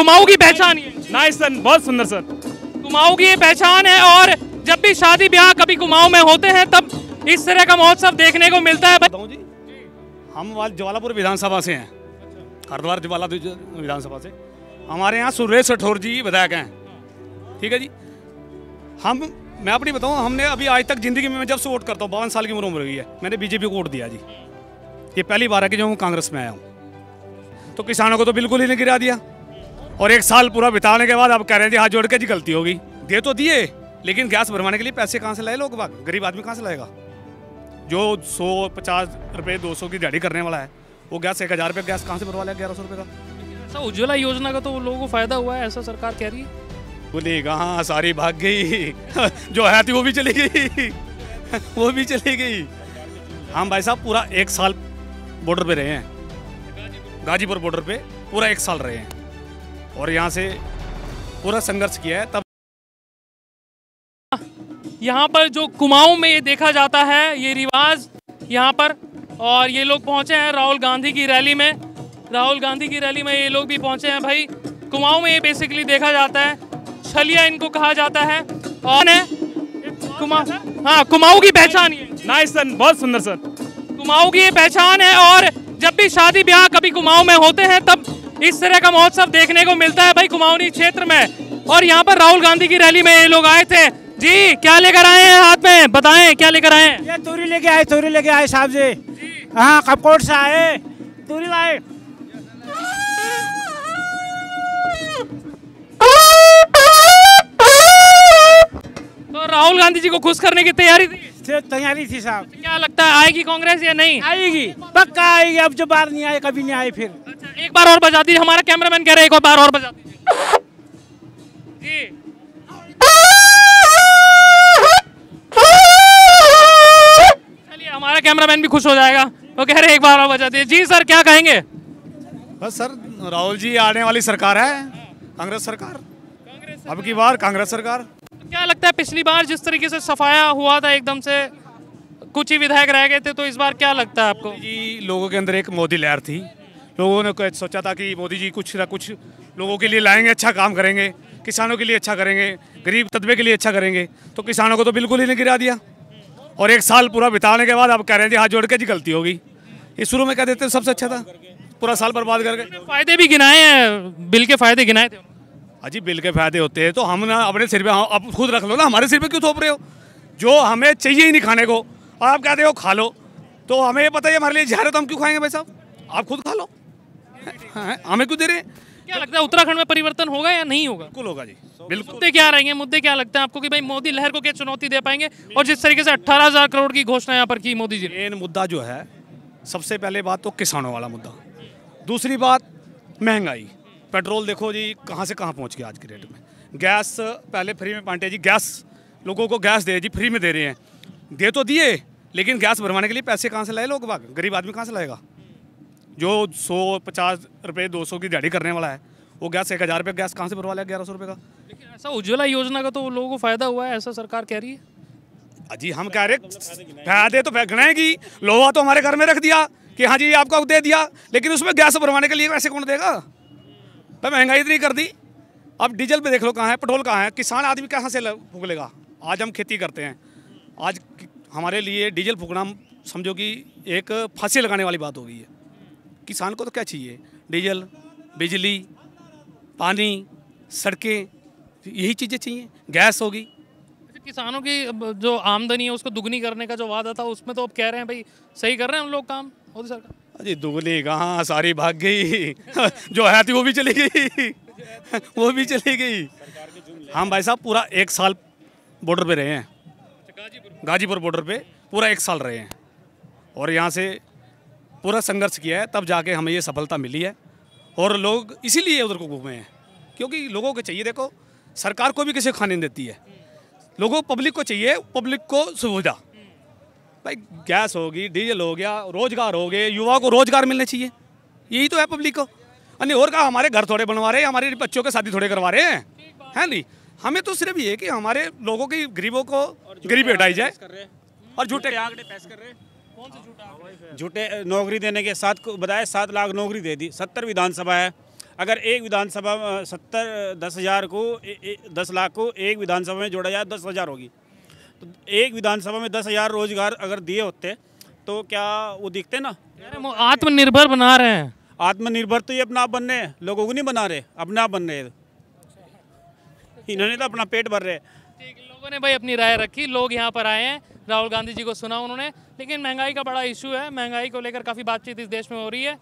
कुमाऊं की पहचान है। नाइस सर, बहुत सुंदर सर। कुमाऊं की ये पहचान है और जब भी शादी ब्याह कभी कुमाऊं में होते हैं तब इस तरह का महोत्सव देखने को मिलता है। बताऊं जी, हम ज्वालापुर विधानसभा से हैं, हरिद्वार ज्वाला विधानसभा से। हमारे यहाँ सुरेश राठौर जी विधायक हैं, ठीक है जी। मैं अपनी बताऊं, हमने अभी आज तक जिंदगी में, मैं जब से वोट करता हूँ 52 साल की उम्र हो गई है, मैंने बीजेपी को वोट दिया जी। ये पहली बार है कि जब मैं कांग्रेस में आया हूँ। तो किसानों को तो बिल्कुल ही नहीं गिरा दिया, और एक साल पूरा बिताने के बाद अब कह रहे हैं जी हाथ जोड़ के जी गलती होगी। दे तो दिए, लेकिन गैस भरवाने के लिए पैसे कहाँ से लाए लोग बाग? गरीब आदमी कहाँ से लाएगा? जो 150 रुपये 200 की दिहाड़ी करने वाला है, वो गैस 1000 रुपये गैस कहाँ से भरवा लिया 1100 रुपये का? ऐसा उज्ज्वला योजना का तो लोगों को फायदा हुआ है, ऐसा सरकार कह रही है। बोले कहाँ, सारी भाग गई जो है थी वो भी चली गई वो भी चली गई। हम भाई साहब पूरा 1 साल बॉर्डर पे रहे हैं, गाजीपुर बॉर्डर पे पूरा 1 साल रहे हैं, और यहाँ से पूरा संघर्ष किया है। तब यहाँ पर जो कुमाऊं में ये देखा जाता है, ये रिवाज यहाँ पर, और ये लोग पहुँचे हैं राहुल गांधी की रैली में। राहुल गांधी की रैली में ये लोग भी पहुँचे हैं भाई। कुमाऊं में ये बेसिकली देखा जाता है, छलिया इनको कहा जाता है। और हाँ, कुमाऊं की पहचान है। नाइस सर, बहुत सुंदर सर। कुमाऊं की ये पहचान है और जब भी शादी ब्याह कभी कुमाऊं में होते हैं तब इस तरह का महोत्सव देखने को मिलता है भाई कुमाऊनी क्षेत्र में। और यहाँ पर राहुल गांधी की रैली में ये लोग आए थे जी। क्या लेकर आए हैं हाथ में, बताएं क्या लेकर आए हैं? ये तूरी लेके आए साहब जी। हाँ, कपकोट से आए, तूरी लाए। तो राहुल गांधी जी को खुश करने की तैयारी थी साहब। क्या लगता है आएगी कांग्रेस या नहीं? आएगी, पक्का आएगी। अब जो बार नहीं आए, कभी नहीं आए फिर। अच्छा, एक बार और बजा दीजिए, हमारा कैमरामैन कह रहे हैं एक बार और बजा दीजिए जी। चलिए, हमारा कैमरामैन भी खुश हो जाएगा, वो कह रहे हैं एक बार और बजा दीजिए जी। सर क्या कहेंगे? बस सर, राहुल जी आने वाली सरकार है कांग्रेस सरकार, अब की बार कांग्रेस सरकार। क्या लगता है पिछली बार जिस तरीके से सफाया हुआ था, एकदम से कुछ ही विधायक रह गए थे, तो इस बार क्या लगता है आपको? जी, लोगों के अंदर एक मोदी लहर थी। लोगों ने सोचा था कि मोदी जी कुछ ना कुछ लोगों के लिए लाएंगे, अच्छा काम करेंगे, किसानों के लिए अच्छा करेंगे, गरीब तबके के लिए अच्छा करेंगे। तो किसानों को तो बिल्कुल ही नहीं गिरा दिया, और 1 साल पूरा बिताने के बाद अब कह रहे हैं जी हाथ जोड़ के जी गलती होगी। ये शुरू में कह देते सबसे अच्छा था, पूरा साल बर्बाद करके। फायदे भी गिनाए हैं, बिल के फायदे गिनाए थे। अजी, बिल के फायदे होते हैं तो हम ना अपने सिर पे, आप खुद रख लो ना, हमारे सिर पे क्यों थोप रहे हो? जो हमें चाहिए ही नहीं खाने को, आप कहते हो खा लो, तो हमें ये पता है हमारे लिए जहर है, तो हम क्यों खाएंगे भाई साहब? आप खुद खा लो, हमें क्यों दे रहे हैं? क्या लगता है उत्तराखंड में परिवर्तन होगा या नहीं होगा? बिल्कुल होगा जी, बिल्कुल। मुद्दे क्या रहेंगे, मुद्दे क्या लगता है आपको कि भाई मोदी लहर को क्या चुनौती दे पाएंगे? और जिस तरीके से 18,000 करोड़ की घोषणा यहाँ पर की मोदी जी ने। मेन मुद्दा जो है, सबसे पहले बात तो किसानों वाला मुद्दा। दूसरी बात महंगाई, पेट्रोल देखो जी कहाँ से कहाँ पहुँच गया आज के रेट में। गैस पहले फ्री में बांटे जी, गैस लोगों को गैस दे जी, फ्री में दे रहे हैं। दे तो दिए, लेकिन गैस भरवाने के लिए पैसे कहाँ से लाए लोग बाग? गरीब आदमी कहाँ से लाएगा? जो 150 रुपये 200 की दिहाड़ी करने वाला है, वो गैस 1000 रुपये गैस कहाँ से भरवा लिया 1100 रुपये का? लेकिन ऐसा उज्ज्वला योजना का तो लोगों को फायदा हुआ है, ऐसा सरकार कह रही है। अजी, हम कह रहे फायदे तो गिनाएगी। लोहा तो हमारे घर में रख दिया कि हाँ जी आपको दे दिया, लेकिन उसमें गैस भरवाने के लिए पैसे कौन देगा? तो महंगाई इतनी कर दी। अब डीजल पे देख लो कहाँ है, पेट्रोल कहाँ है, किसान आदमी कहाँ से फूक लेगा? आज हम खेती करते हैं, आज हमारे लिए डीजल फूकना समझो कि एक फांसी लगाने वाली बात हो गई है। किसान को तो क्या चाहिए? डीजल, बिजली, पानी, सड़कें, यही चीज़ें चाहिए। गैस होगी। किसानों की जो आमदनी है उसको दुगनी करने का जो वादा था, उसमें तो अब कह रहे हैं भाई सही कर रहे हैं हम लोग काम, मोदी सरकार। अजी, दुगनी कहाँ, सारी भाग गई जो है थी वो भी चली गई वो भी चली गई। हम भाई साहब पूरा 1 साल बॉर्डर पे रहे हैं, गाजीपुर बॉर्डर पे पूरा 1 साल रहे हैं, और यहाँ से पूरा संघर्ष किया है, तब जाके हमें ये सफलता मिली है। और लोग इसीलिए उधर को घूमे हैं, क्योंकि लोगों को चाहिए, देखो सरकार को भी किसी खाने नहीं देती है, लोगों पब्लिक को चाहिए, पब्लिक को सुविधा। भाई गैस होगी, डीजल हो गया, रोजगार हो गए, युवा को रोजगार मिलने चाहिए, यही तो है पब्लिक को। अन्य और कहा हमारे घर थोड़े बनवा रहे हैं, हमारे बच्चों के शादी थोड़े करवा रहे हैं, है नहीं। हमें तो सिर्फ ये कि हमारे लोगों की, गरीबों को गरीबी हटाई जाए, और झूठे आंकड़े पेश कर रहे हैं। कौन से झूठे? झूठे नौकरी देने के 7 को बताए, 7 लाख नौकरी दे दी। 70 विधानसभा है, अगर एक विधानसभा 10,000 को 10 लाख को एक विधानसभा में जोड़ा जाए 10,000 होगी। तो एक विधानसभा में 10,000 रोजगार अगर दिए होते तो क्या वो दिखते ना। आत्मनिर्भर बना रहे हैं। आत्मनिर्भर तो ये अपना आप बन रहे हैं, लोगों को नहीं बना रहे, अपने आप बन रहे हैं। इन्होंने तो अपना पेट भर रहे हैं। ठीक, लोगों ने भाई अपनी राय रखी, लोग यहाँ पर आए हैं, राहुल गांधी जी को सुना उन्होंने। लेकिन महंगाई का बड़ा इशू है, महंगाई को लेकर काफ़ी बातचीत इस देश में हो रही है।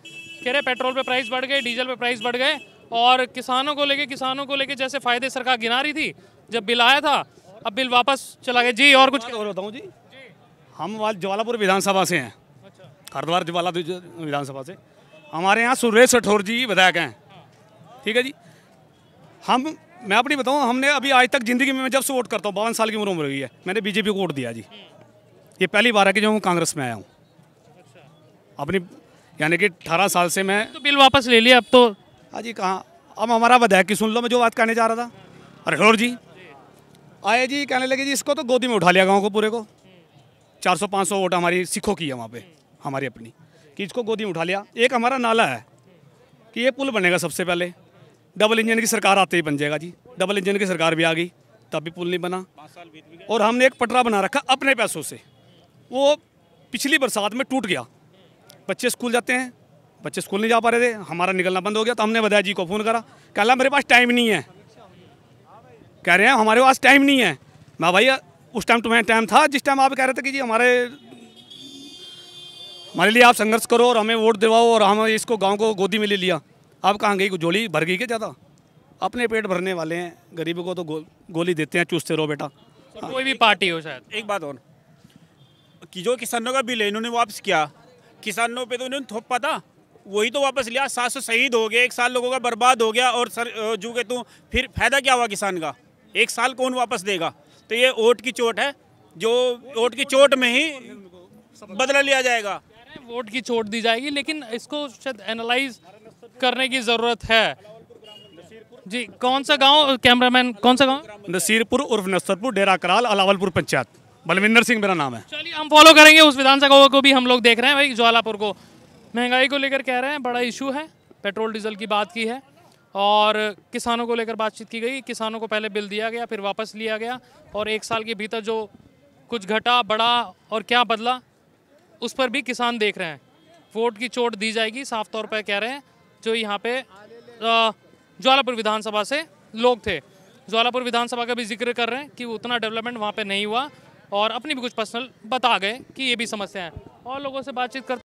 कह रहे पेट्रोल पे प्राइस बढ़ गए, डीजल पे प्राइस बढ़ गए, और किसानों को लेके जैसे फायदे सरकार गिना रही थी जब बिल आया था, अब बिल वापस चला गया। जी और कुछ और बताऊँ जी, हम ज्वालापुर विधानसभा से हैं, हरिद्वार ज्वाला विधानसभा से। हमारे यहाँ सुरेश राठौर जी विधायक हैं, ठीक है जी। मैं अपनी बताऊँ, हमने अभी आज तक ज़िंदगी में, मैं जब से वोट करता हूँ 52 साल की उम्र हो गई है, मैंने बीजेपी को वोट दिया जी। ये पहली बार है कि जो मैं कांग्रेस में आया हूँ अपनी, यानी कि 18 साल से मैं। तो बिल वापस ले लिया अब तो। हाँ जी, कहाँ। अब हमारा विधायक की सुन लो, मैं जो बात कहने जा रहा था। राठौर जी आए जी, कहने लगे जी इसको तो गोदी में उठा लिया गाँव को पूरे को। 400-500 वोट हमारी सिखों की है वहाँ पे, हमारी अपनी, कि इसको गोदी में उठा लिया। एक हमारा नाला है कि ये पुल बनेगा सबसे पहले, डबल इंजन की सरकार आते ही बन जाएगा जी। डबल इंजन की सरकार भी आ गई, तब भी पुल नहीं बना। और हमने एक पटरा बना रखा अपने पैसों से, वो पिछली बरसात में टूट गया। बच्चे स्कूल जाते हैं, बच्चे स्कूल नहीं जा पा रहे थे, हमारा निकलना बंद हो गया। तो हमने विधायक जी को फ़ोन करा, कहला मेरे पास टाइम नहीं है। कह रहे हैं हमारे पास टाइम नहीं है। मैं भाई उस टाइम तुम्हें टाइम था जिस टाइम आप कह रहे थे कि जी हमारे लिए आप संघर्ष करो और हमें वोट दिलवाओ, और हम इसको गांव को गोदी में ले लिया। अब कहाँ गई, झोली भर गई क्या ज़्यादा? अपने पेट भरने वाले हैं, गरीबों को तो गोली देते हैं, चूसते रहो बेटा। कोई भी पार्टी हो शायद। एक बात और कि जो किसानों का बिल है इन्होंने वापस किया, किसानों पे तो इन्होंने थोपा था, वही तो वापस लिया। 700 शहीद हो गए, 1 साल लोगों का बर्बाद हो गया, और सर जू के तू फिर फायदा क्या हुआ किसान का? 1 साल कौन वापस देगा? तो ये वोट की चोट है, जो वोट की चोट में ही बदला लिया जाएगा। वोट की चोट दी जाएगी, लेकिन इसको शायद एनालाइज करने की जरूरत है। जी, कौन सा गांव, कैमरामैन, कौन सा गांव? नसीरपुर उर्फ नस्तरपुर, डेरा कराल, अलावलपुर पंचायत। बलविंदर सिंह मेरा नाम है। चलिए हम फॉलो करेंगे उस विधानसभा को भी। हम लोग देख रहे हैं भाई ज्वालापुर को महंगाई को लेकर कह रहे हैं बड़ा इशू है, पेट्रोल डीजल की बात की है, और किसानों को लेकर बातचीत की गई। किसानों को पहले बिल दिया गया, फिर वापस लिया गया, और 1 साल के भीतर जो कुछ घटा बढ़ा और क्या बदला उस पर भी किसान देख रहे हैं। वोट की चोट दी जाएगी, साफ तौर पर कह रहे हैं जो यहाँ पे ज्वालापुर विधानसभा से लोग थे। ज्वालापुर विधानसभा का भी जिक्र कर रहे हैं कि उतना डेवलपमेंट वहाँ पे नहीं हुआ, और अपनी भी कुछ पर्सनल बता गए कि ये भी समस्या है। और लोगों से बातचीत करते